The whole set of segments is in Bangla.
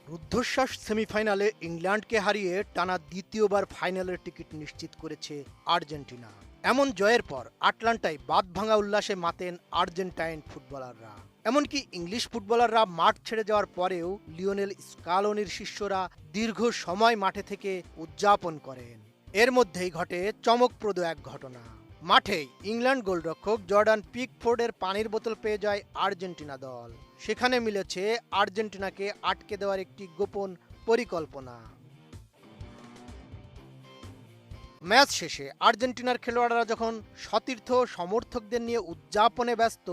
রুদ্ধশ্বাস সেমিফাইনালে ইংল্যান্ডকে হারিয়ে টানা দ্বিতীয়বার ফাইনালের টিকিট নিশ্চিত করেছে আর্জেন্টিনা। এমন জয়ের পর আটলান্টায় বাঁধভাঙা উল্লাসে মাতেন আর্জেন্টাইন ফুটবলাররা। এমনকি ইংলিশ ফুটবলাররা মাঠ ছেড়ে যাওয়ার পরেও লিওনেল স্কালোনির শিষ্যরা দীর্ঘ সময় মাঠে থেকে উদযাপন করেন। এর মধ্যেই ঘটে চমকপ্রদ এক ঘটনা। মাঠেই ইংল্যান্ড গোলরক্ষক জর্ডান পিকফোর্ডের পানির বোতল পেয়ে যায় আর্জেন্টিনা দল। সেখানে মিলেছে আর্জেন্টিনাকে আটকে দেওয়ার একটি গোপন পরিকল্পনা। ম্যাচ শেষে আর্জেন্টিনার খেলোয়াড়রা যখন সতীর্থ সমর্থকদের নিয়ে উদযাপনে ব্যস্ত,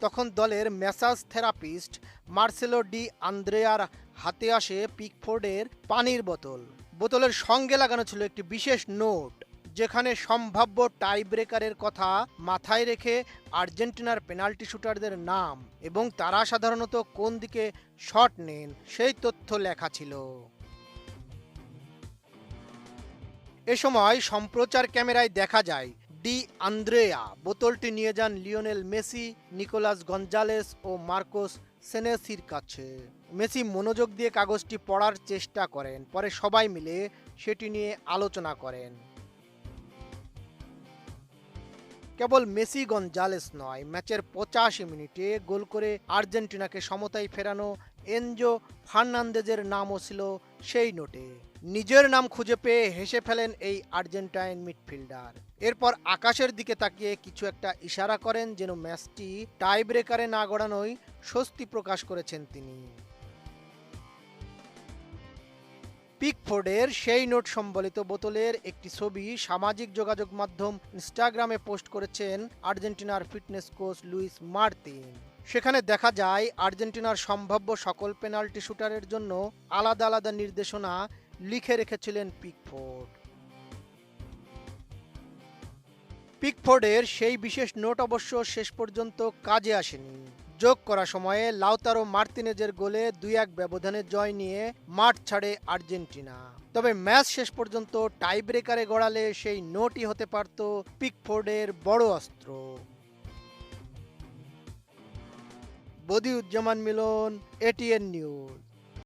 তখন দলের ম্যাসাজ থেরাপিস্ট মার্সেলো ডি আন্দ্রেয়ার হাতে আসে পিকফোর্ডের পানির বোতল। বোতলের সঙ্গে লাগানো ছিল একটি বিশেষ নোট, যেখানে সম্ভাব্য টাই ব্রেকারের কথা মাথায় রেখে আর্জেন্টিনার পেনাল্টি শুটারদের নাম এবং তারা সাধারণত কোন দিকে শট নেন সেই তথ্য লেখা ছিল। এ সময় সম্প্রচার ক্যামেরায় দেখা যায় ডি আন্দ্রেয়া বোতলটি নিয়ে যান লিওনেল মেসি, নিকোলাস গঞ্জালেস ও মার্কোস সেনেসির কাছে। মেসি মনোযোগ দিয়ে কাগজটি পড়ার চেষ্টা করেন, পরে সবাই মিলে সেটি নিয়ে আলোচনা করেন। কেবল মেসি গঞ্জালেস নয়, ম্যাচের 85 মিনিটে গোল করে আর্জেন্টিনাকে সমতায় ফেরানো এনজো ফার্নান্দেজের নামও ছিল সেই নোটে। নিজের নাম খুঁজে পেয়ে হেসে ফেলেন এই আর্জেন্টাইন মিডফিল্ডার। এরপর আকাশের দিকে তাকিয়ে কিছু একটা ইশারা করেন, যেন ম্যাচটি টাই ব্রেকারে না গড়ানোই স্বস্তি প্রকাশ করেছেন তিনি। পিকফোর্ডের সেই নোট সম্বলিত বোতলের একটি ছবি সামাজিক যোগাযোগ মাধ্যম ইনস্টাগ্রামে পোস্ট করেছেন আর্জেন্টিনার ফিটনেস কোচ লুইস মার্তিন। সেখানে দেখা যায় আর্জেন্টিনার সম্ভাব্য সকল পেনাল্টি শুটারের জন্য আলাদা আলাদা নির্দেশনা লিখে রেখেছিলেন পিকফোর্ড। পিকফোর্ডের সেই বিশেষ নোট অবশ্য শেষ পর্যন্ত কাজে আসেনি। যোগ করা সময়ে লাউতারো মার্তিনেজের গোলে 2-1 ব্যবধানে জয় নিয়ে মাঠ ছাড়ে আর্জেন্টিনা। তবে ম্যাচ শেষ পর্যন্ত টাই ব্রেকারে গড়ালে সেই নোটই হতে পারত পিকফোর্ডের বড় অস্ত্র। বদিউজ্জামান মিলন, এটিএন নিউজ।